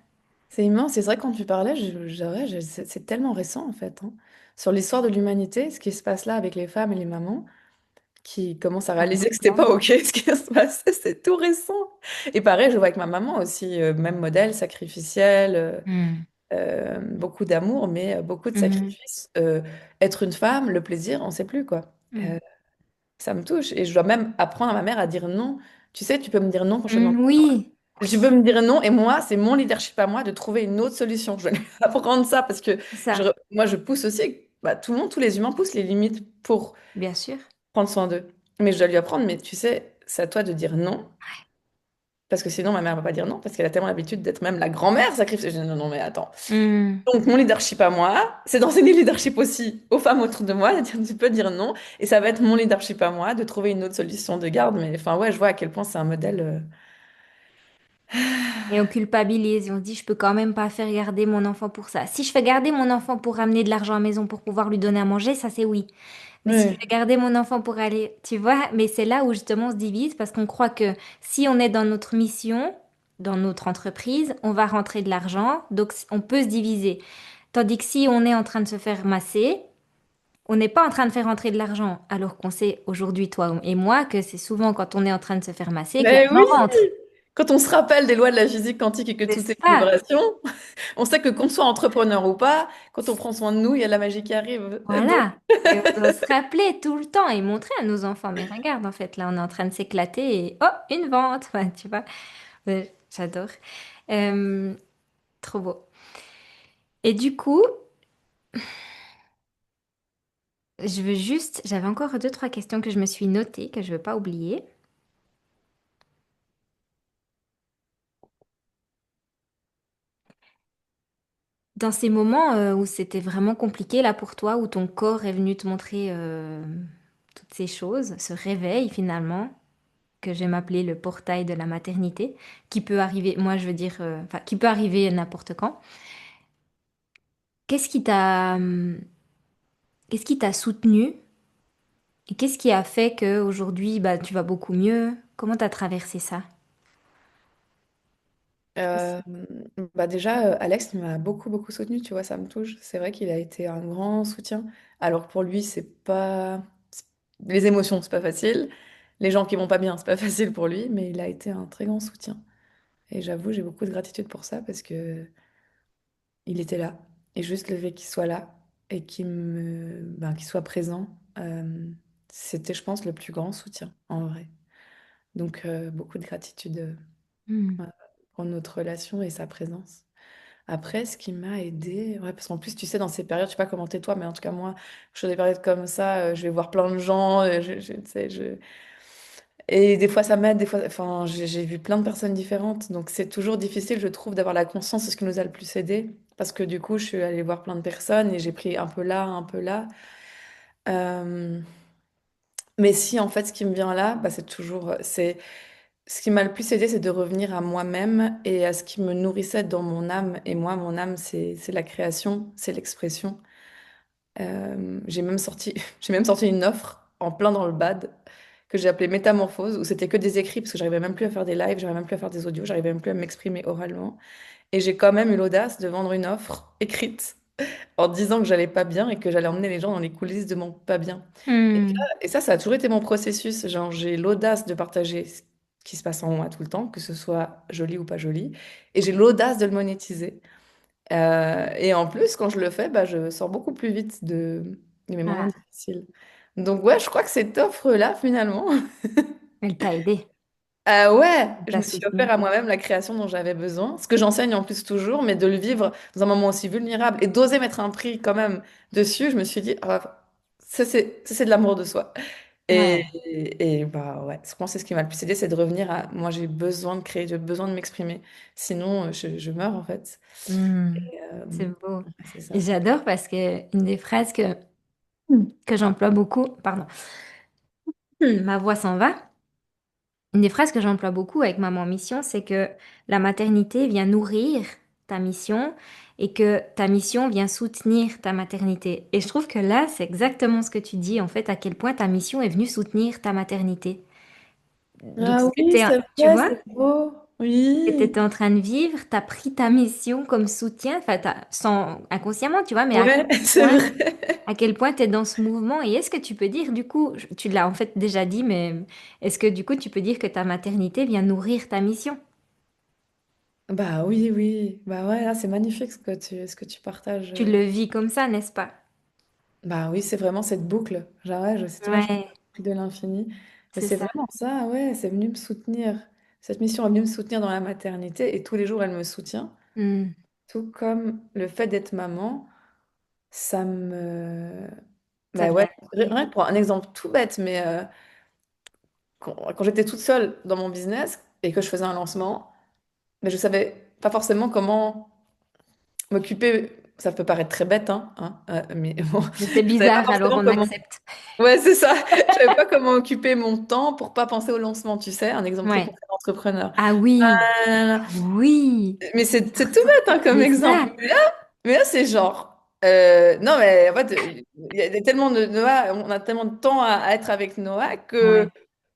C'est immense. C'est vrai, quand tu parlais, ouais, c'est tellement récent en fait, hein. Sur l'histoire de l'humanité, ce qui se passe là avec les femmes et les mamans qui commencent à réaliser que c'était pas Complètement. OK ce qui se passait, c'est tout récent. Et pareil, je vois avec ma maman aussi, même modèle, sacrificiel, Hmm. beaucoup d'amour, mais beaucoup de Mhm. sacrifices. Être une femme, le plaisir, on sait plus quoi. Hmm. Euh, Ça me touche. Et je dois même apprendre à ma mère à dire non. Tu sais, tu peux me dire non quand je te demande. Oui, Tu peux oui, me dire non, et moi, c'est mon leadership à moi de trouver une autre solution. Je vais lui apprendre ça parce que c'est ça, moi, je pousse aussi. Bah, tout le monde, tous les humains poussent les limites pour bien sûr. prendre soin d'eux. Mais je dois lui apprendre, mais tu sais, c'est à toi de dire non. Parce que sinon, ma mère va pas dire non, parce qu'elle a tellement l'habitude d'être même la grand-mère sacrifiée. Je dis non, non, mais attends. Hmm. Donc, mon leadership à moi, c'est d'enseigner le leadership aussi aux femmes autour de moi, de dire tu peux dire non. Et ça va être mon leadership à moi de trouver une autre solution de garde. Mais enfin, ouais, je vois à quel point c'est un modèle. Et on culpabilise et on se dit, je peux quand même pas faire garder mon enfant pour ça. Si je fais garder mon enfant pour ramener de l'argent à la maison pour pouvoir lui donner à manger, ça c'est oui. Mais si je Ouais. fais garder mon enfant pour aller, tu vois, mais c'est là où justement on se divise parce qu'on croit que si on est dans notre mission, dans notre entreprise, on va rentrer de l'argent, donc on peut se diviser. Tandis que si on est en train de se faire masser, on n'est pas en train de faire rentrer de l'argent, alors qu'on sait aujourd'hui, toi et moi, que c'est souvent quand on est en train de se faire masser que Mais oui! l'argent rentre. Quand on se rappelle des lois de la physique quantique et que C'est tout est ça. vibration, on sait que qu'on soit entrepreneur ou pas, quand on prend soin de nous, il y a la magie qui arrive. Donc, Voilà. Et on doit se rappeler tout le temps et montrer à nos enfants, mais regarde, en fait, là, on est en train de s'éclater et oh, une vente, enfin, tu vois. J'adore. Euh, trop beau. Et du coup, j'avais encore deux, trois questions que je me suis notées, que je ne veux pas oublier. Dans ces moments où c'était vraiment compliqué, là, pour toi, où ton corps est venu te montrer toutes ces choses, ce réveil finalement, que j'aime appeler le portail de la maternité, qui peut arriver, moi je veux dire, enfin, qui peut arriver n'importe quand. Qu'est-ce qui t'a, qu'est-ce qui t'a soutenu et qu'est-ce qui a fait qu'aujourd'hui, bah, tu vas beaucoup mieux? Comment t'as traversé ça? Euh, Bah déjà, Alex il m'a beaucoup, beaucoup soutenu, tu vois, ça me touche. C'est vrai qu'il a été un grand soutien. Alors que pour lui, c'est pas... Les émotions, c'est pas facile. Les gens qui vont pas bien, c'est pas facile pour lui, mais il a été un très grand soutien. Et j'avoue, j'ai beaucoup de gratitude pour ça parce que il était là. Et juste le fait qu'il soit là et qu'il soit présent, c'était, je pense, le plus grand soutien, en vrai. Donc, beaucoup de gratitude Hmm. euh, pour notre relation et sa présence. Après, ce qui m'a aidé, ouais, parce qu'en plus, tu sais, dans ces périodes, je sais pas comment t'es toi, mais en tout cas, moi, je suis dans des périodes comme ça, je vais voir plein de gens, tu sais, et des fois, ça m'aide, des fois, enfin, j'ai vu plein de personnes différentes, donc c'est toujours difficile, je trouve, d'avoir la conscience de ce qui nous a le plus aidé, parce que du coup, je suis allée voir plein de personnes et j'ai pris un peu là, un peu là. Euh, mais si, en fait, ce qui me vient là, bah, ce qui m'a le plus aidé, c'est de revenir à moi-même et à ce qui me nourrissait dans mon âme. Et moi, mon âme, c'est la création, c'est l'expression. J'ai même sorti une offre en plein dans le bad que j'ai appelée Métamorphose, où c'était que des écrits, parce que j'arrivais même plus à faire des lives, j'arrivais même plus à faire des audios, j'arrivais même plus à m'exprimer oralement. Et j'ai quand même eu l'audace de vendre une offre écrite en disant que j'allais pas bien et que j'allais emmener les gens dans les coulisses de mon pas bien. Hmm. Et ça a toujours été mon processus. Genre, j'ai l'audace de partager ce qui se passe en moi tout le temps, que ce soit joli ou pas joli, et j'ai l'audace de le monétiser. Et en plus, quand je le fais, bah, je sors beaucoup plus vite de mes moments Ah, difficiles. Donc ouais, je crois que cette offre-là, finalement, elle t'a aidé, ouais, elle je t'a me suis offert soutenu. à moi-même la création dont j'avais besoin, ce que j'enseigne en plus toujours, mais de le vivre dans un moment aussi vulnérable et d'oser mettre un prix quand même dessus, je me suis dit, ah, ça, c'est de l'amour de soi. Et, Ouais. bah ouais, je pense que c'est ce qui m'a le plus aidé, c'est de revenir à moi, j'ai besoin de créer, j'ai besoin de m'exprimer. Sinon, je meurs en fait. Hmm. Euh, C'est beau. ouais, c'est Et ça. j'adore parce que une des phrases que j'emploie beaucoup, pardon, ma voix s'en va. Une des phrases que j'emploie beaucoup avec Maman Mission, c'est que la maternité vient nourrir ta mission et que ta mission vient soutenir ta maternité. Et je trouve que là, c'est exactement ce que tu dis, en fait, à quel point ta mission est venue soutenir ta maternité. Donc, Ah oui, c'est tu vrai, vois, c'est beau. ce que tu Oui. étais en train de vivre, tu as pris ta mission comme soutien, enfin, sans, inconsciemment, tu vois, mais Ouais, c'est vrai. à quel point tu es dans ce mouvement. Et est-ce que tu peux dire, du coup, tu l'as en fait déjà dit, mais est-ce que du coup, tu peux dire que ta maternité vient nourrir ta mission? Bah oui, oui. Bah ouais, là, c'est magnifique ce que tu partages. Tu le vis comme ça, n'est-ce pas? Bah oui, c'est vraiment cette boucle. Genre, ouais, tu vois, je fais Ouais, la boucle de l'infini. Mais c'est c'est ça. vraiment ça, ouais, c'est venu me soutenir. Cette mission est venue me soutenir dans la maternité et tous les jours, elle me soutient. Hmm. Tout comme le fait d'être maman, ça me... Ça Bah ouais, vient nourrir. rien que pour un exemple tout bête, mais quand j'étais toute seule dans mon business et que je faisais un lancement, mais je savais pas forcément comment m'occuper. Ça peut paraître très bête, mais bon, Mais c'est je savais pas bizarre, alors forcément on comment. accepte. Ouais, c'est ça. Je savais pas comment occuper mon temps pour pas penser au lancement, tu sais, un exemple très Ouais. concret d'entrepreneur. Ah oui, Euh, ah oui, mais c'est c'est tout important. bête comme C'est exemple. ça. Mais là, c'est genre. Non, mais en fait, il y a tellement de Noah, on a tellement de temps à être avec Noah que Ouais.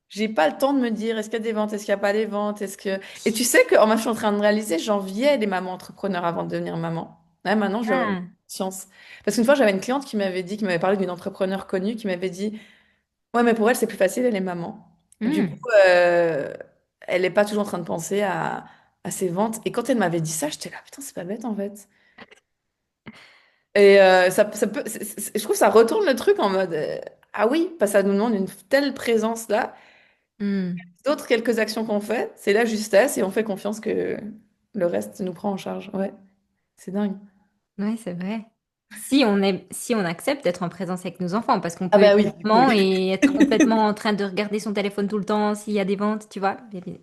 j'ai pas le temps de me dire est-ce qu'il y a des ventes, est-ce qu'il n'y a pas des ventes, est-ce que. Et tu sais que en fait, je suis en train de réaliser, j'enviais les mamans entrepreneurs avant de devenir maman. Ouais, maintenant, je leur ai Ah. conscience. Parce qu'une fois, j'avais une cliente qui m'avait parlé d'une entrepreneur connue, qui m'avait dit ouais, mais pour elle, c'est plus facile, elle est maman. Du coup, Hmm. elle n'est pas toujours en train de penser à ses ventes. Et quand elle m'avait dit ça, j'étais là, putain, c'est pas bête en fait. Et ça peut, je trouve que ça retourne le truc en mode ah oui, parce que ça nous demande une telle présence là. Hmm. D'autres quelques actions qu'on fait, c'est la justesse et on fait confiance que le reste nous prend en charge. Ouais, c'est dingue. Ouais, c'est vrai. si on accepte d'être en présence avec nos enfants, parce qu'on Ah peut bah oui, du coup. évidemment et être complètement en train de regarder son téléphone tout le temps s'il y a des ventes, tu vois.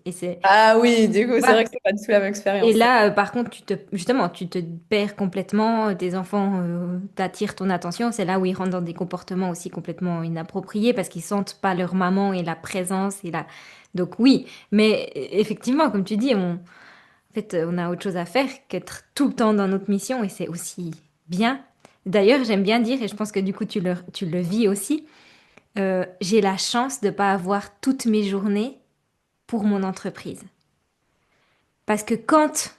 Et c'est, Ah oui, du coup, c'est vrai voilà. que c'est pas du tout la même Et expérience. là, par contre, justement, tu te perds complètement, tes enfants t'attirent ton attention, c'est là où ils rentrent dans des comportements aussi complètement inappropriés parce qu'ils sentent pas leur maman et la présence et la... Donc oui, mais effectivement, comme tu dis, en fait, on a autre chose à faire qu'être tout le temps dans notre mission et c'est aussi bien. D'ailleurs, j'aime bien dire, et je pense que du coup tu le vis aussi, j'ai la chance de pas avoir toutes mes journées pour mon entreprise. Parce que quand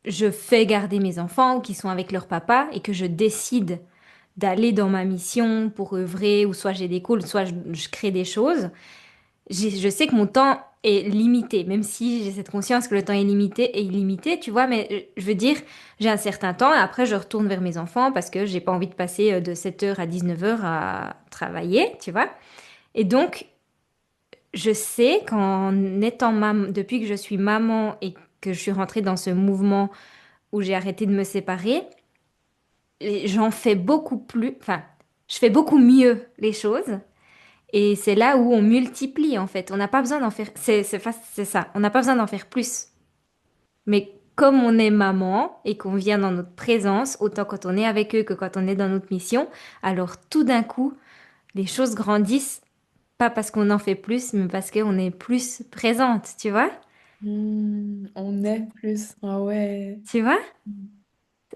je fais garder mes enfants ou qui sont avec leur papa et que je décide d'aller dans ma mission pour œuvrer, ou soit j'ai des calls, soit je crée des choses, je sais que mon temps est limité, même si j'ai cette conscience que le temps est limité et illimité, tu vois, mais je veux dire, j'ai un certain temps et après je retourne vers mes enfants parce que j'ai pas envie de passer de 7 heures à 19 heures à travailler, tu vois. Et donc, je sais qu'en étant maman, depuis que je suis maman et que je suis rentrée dans ce mouvement où j'ai arrêté de me séparer, et j'en fais beaucoup plus, enfin, je fais beaucoup mieux les choses. Et c'est là où on multiplie, en fait. On n'a pas besoin d'en faire, c'est ça, on n'a pas besoin d'en faire plus. Mais comme on est maman et qu'on vient dans notre présence, autant quand on est avec eux que quand on est dans notre mission, alors tout d'un coup, les choses grandissent, pas parce qu'on en fait plus, mais parce qu'on est plus présente, tu vois? On est plus. Ah ouais. Tu vois?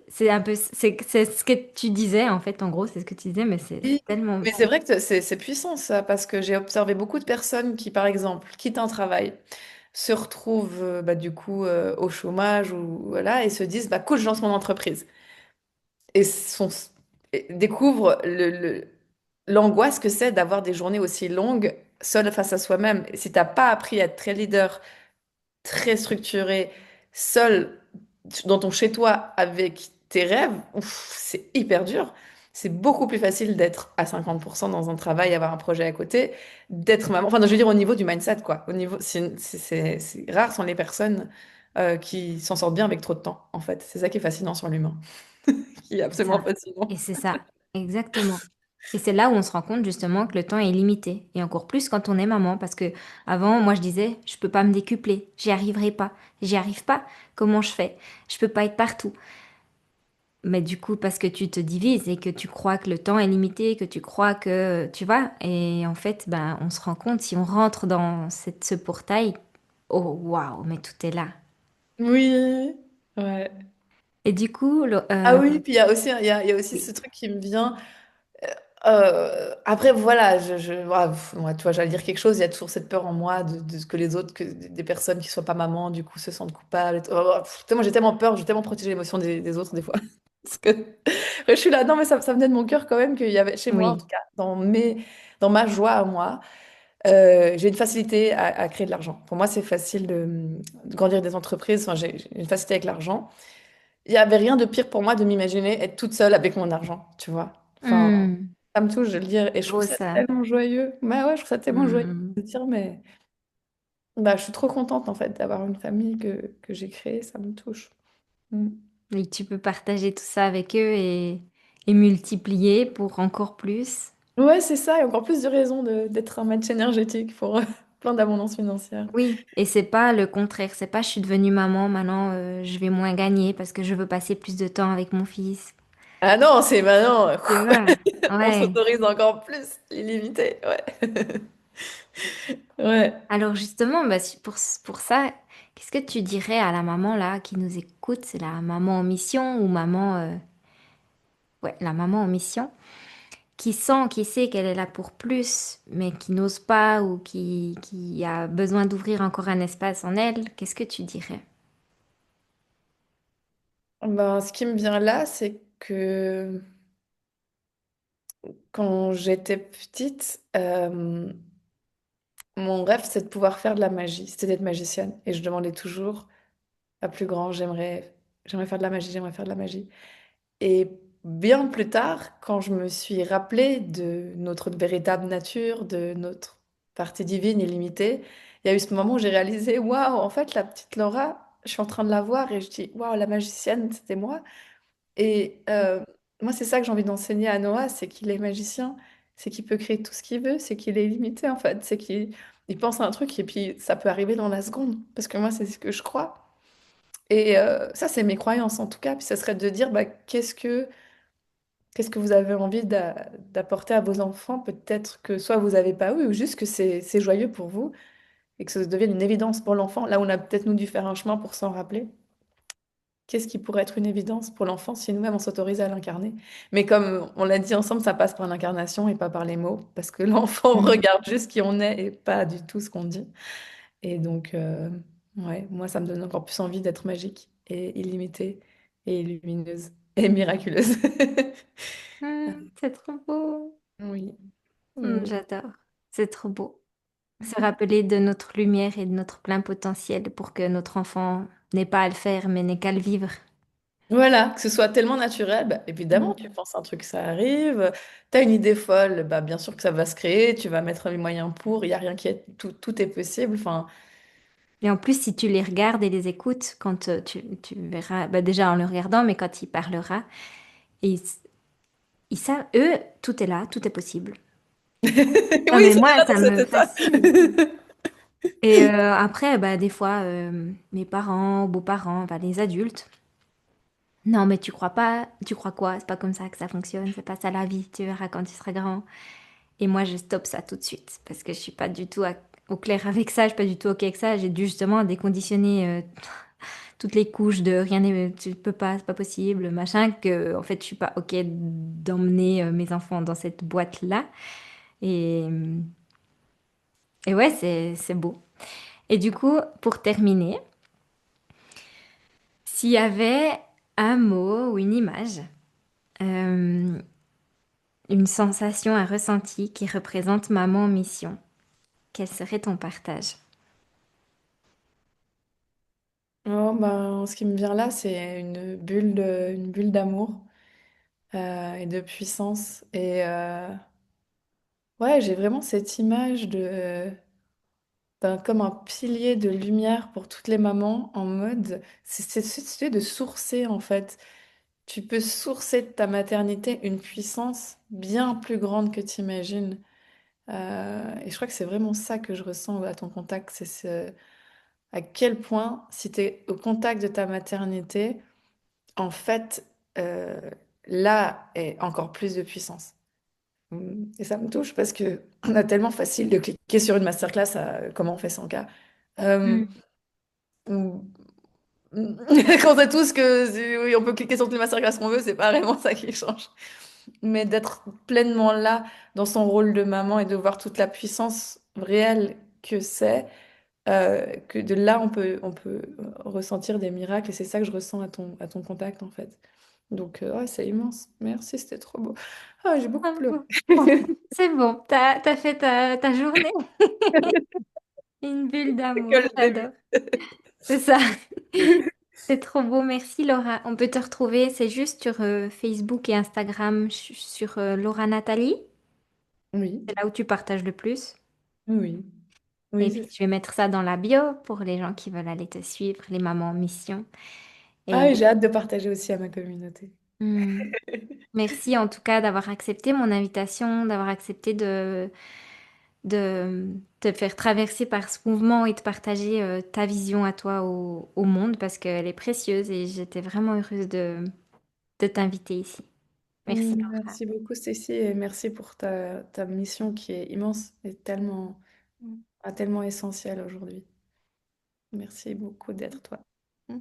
C'est un peu, c'est ce que tu disais, en fait, en gros, c'est ce que tu disais, mais c'est Oui, tellement... mais c'est vrai que c'est puissant ça, parce que j'ai observé beaucoup de personnes qui, par exemple, quittent un travail, se retrouvent bah, du coup au chômage ou voilà, et se disent bah, cool, je lance mon entreprise. Et, et découvrent l'angoisse que c'est d'avoir des journées aussi longues seul face à soi-même. Et si t'as pas appris à être très leader, très structuré, seul dans ton chez-toi avec tes rêves, ouf, c'est hyper dur. C'est beaucoup plus facile d'être à 50% dans un travail, avoir un projet à côté, d'être maman. Enfin, je veux dire au niveau du mindset, quoi. Au niveau, c'est rare sont les personnes qui s'en sortent bien avec trop de temps, en fait. C'est ça qui est fascinant sur l'humain, qui est C'est absolument ça. fascinant. Et c'est ça, exactement. Et c'est là où on se rend compte justement que le temps est limité. Et encore plus quand on est maman. Parce que avant, moi, je disais, je peux pas me décupler. J'y arriverai pas. J'y arrive pas. Comment je fais? Je peux pas être partout. Mais du coup, parce que tu te divises et que tu crois que le temps est limité, que tu crois que, tu vois. Et en fait, ben, on se rend compte, si on rentre dans ce portail, oh, waouh, mais tout est là. Oui, ouais. Et du coup, Ah oui, puis il y a aussi, il y a aussi ce oui. truc qui me vient. Après, voilà, moi, tu vois, j'allais dire quelque chose, il y a toujours cette peur en moi de ce que les autres, que des personnes qui soient pas mamans, du coup, se sentent coupables. Tu sais, moi, j'ai tellement peur, j'ai tellement protégé l'émotion des autres, des fois. Parce que je suis là, non, mais ça venait de mon cœur quand même, qu'il y avait, chez moi, en tout Oui. cas, dans ma joie à moi, j'ai une facilité à créer de l'argent. Pour moi, c'est facile de grandir des entreprises, enfin, j'ai une facilité avec l'argent. Il n'y avait rien de pire pour moi de m'imaginer être toute seule avec mon argent, tu vois. Enfin, Hmm. ça me touche de le dire et je trouve Beau ça ça. tellement joyeux. Bah ouais, je trouve ça tellement joyeux Hmm. de dire, mais bah, je suis trop contente en fait d'avoir une famille que j'ai créée, ça me touche. Mm. Et tu peux partager tout ça avec eux et multiplier pour encore plus. Ouais, c'est ça, et encore plus de raisons d'être un match énergétique pour plein d'abondance financière. Oui, et c'est pas le contraire. C'est pas je suis devenue maman, maintenant je vais moins gagner parce que je veux passer plus de temps avec mon fils. Ah non, c'est maintenant, Tu vois? on Ouais. s'autorise encore plus, illimité, ouais. Ouais. Alors justement, bah, pour ça, qu'est-ce que tu dirais à la maman là qui nous écoute? C'est la maman en mission ou maman... ouais, la maman en mission qui sent, qui sait qu'elle est là pour plus, mais qui n'ose pas ou qui a besoin d'ouvrir encore un espace en elle, qu'est-ce que tu dirais? Ben, ce qui me vient là, c'est que quand j'étais petite, mon rêve, c'est de pouvoir faire de la magie, c'était d'être magicienne. Et je demandais toujours à plus grand, j'aimerais faire de la magie, j'aimerais faire de la magie. Et bien plus tard, quand je me suis rappelée de notre véritable nature, de notre partie divine illimitée, il y a eu ce moment où j'ai réalisé, waouh, en fait, la petite Laura, je suis en train de la voir et je dis, waouh, la magicienne, c'était moi. Et moi, c'est ça que j'ai envie d'enseigner à Noah, c'est qu'il est magicien, c'est qu'il peut créer tout ce qu'il veut, c'est qu'il est illimité en fait, c'est qu'il pense à un truc et puis ça peut arriver dans la seconde, parce que moi, c'est ce que je crois. Et ça, c'est mes croyances en tout cas. Puis ça serait de dire, bah, qu'est-ce que vous avez envie d'apporter à vos enfants? Peut-être que soit vous n'avez pas eu, ou juste que c'est joyeux pour vous et que ça devienne une évidence pour l'enfant. Là, on a peut-être nous dû faire un chemin pour s'en rappeler. Qu'est-ce qui pourrait être une évidence pour l'enfant si nous-mêmes on s'autorise à l'incarner? Mais comme on l'a dit ensemble, ça passe par l'incarnation et pas par les mots, parce que l'enfant Mm. regarde juste qui on est et pas du tout ce qu'on dit. Et donc, ouais, moi, ça me donne encore plus envie d'être magique et illimitée et lumineuse et miraculeuse. C'est trop beau. Oui, oui. J'adore. C'est trop beau. Se rappeler de notre lumière et de notre plein potentiel pour que notre enfant n'ait pas à le faire, mais n'ait qu'à le vivre. Voilà, que ce soit tellement naturel, bah, évidemment, tu Mm. penses un truc, ça arrive, tu as une idée folle, bah, bien sûr que ça va se créer, tu vas mettre les moyens pour, il n'y a rien qui est, tout est possible, enfin, Et en plus, si tu les regardes et les écoutes, quand tu verras, bah déjà en le regardant, mais quand il parlera, et ils savent, eux, tout est là, tout est possible. Non, oui, mais c'est moi, déjà ça dans cet me état. fascine. Et après, bah, des fois, mes parents, beaux-parents, enfin, les adultes, non, mais tu crois pas, tu crois quoi? C'est pas comme ça que ça fonctionne, c'est pas ça la vie, tu verras quand tu seras grand. Et moi, je stoppe ça tout de suite parce que je suis pas du tout au clair avec ça, je suis pas du tout OK avec ça. J'ai dû justement déconditionner toutes les couches de rien n'est, tu peux pas, c'est pas possible, machin, que en fait, je suis pas OK d'emmener mes enfants dans cette boîte-là. Et, et ouais, c'est beau. Et du coup, pour terminer, s'il y avait un mot ou une image, euh, une sensation, un ressenti qui représente maman en mission, quel serait ton partage? Oh, ben, ce qui me vient là, c'est une bulle d'amour et de puissance. Et ouais, j'ai vraiment cette image comme un pilier de lumière pour toutes les mamans en mode, c'est cette idée de sourcer en fait. Tu peux sourcer de ta maternité une puissance bien plus grande que tu imagines. Et je crois que c'est vraiment ça que je ressens à ton contact, à quel point, si tu es au contact de ta maternité, en fait, euh, là est encore plus de puissance. Et ça me touche parce que on a tellement facile de cliquer sur une masterclass à comment on fait 100K. Euh, Mm. ou- Quand on sait tous que oui, on peut cliquer sur toutes les masterclass qu'on veut, c'est pas vraiment ça qui change. Mais d'être pleinement là dans son rôle de maman et de voir toute la puissance réelle que c'est, que de là on peut ressentir des miracles et c'est ça que je ressens à ton contact en fait. Donc ouais, c'est immense. Merci, c'était trop beau. Ah, j'ai beaucoup Ah pleuré. bon. Bon, c'est bon, t'as fait ta journée. Une bulle Que d'amour, le début. j'adore. C'est ça. C'est trop beau, merci Laura. On peut te retrouver, c'est juste sur Facebook et Instagram, sur Laura Nathalie. Oui, C'est là où tu partages le plus. oui, Et oui, puis c'est ça. je vais mettre ça dans la bio pour les gens qui veulent aller te suivre, les mamans en mission. Ah, Et et j'ai hâte de partager aussi à ma communauté. hmm, merci en tout cas d'avoir accepté mon invitation, d'avoir accepté de te faire traverser par ce mouvement et de partager ta vision à toi au monde parce qu'elle est précieuse et j'étais vraiment heureuse de t'inviter ici. Merci Laura. Merci beaucoup, Stécie, et merci pour ta mission qui est immense et tellement essentielle aujourd'hui. Merci beaucoup d'être toi. Mm.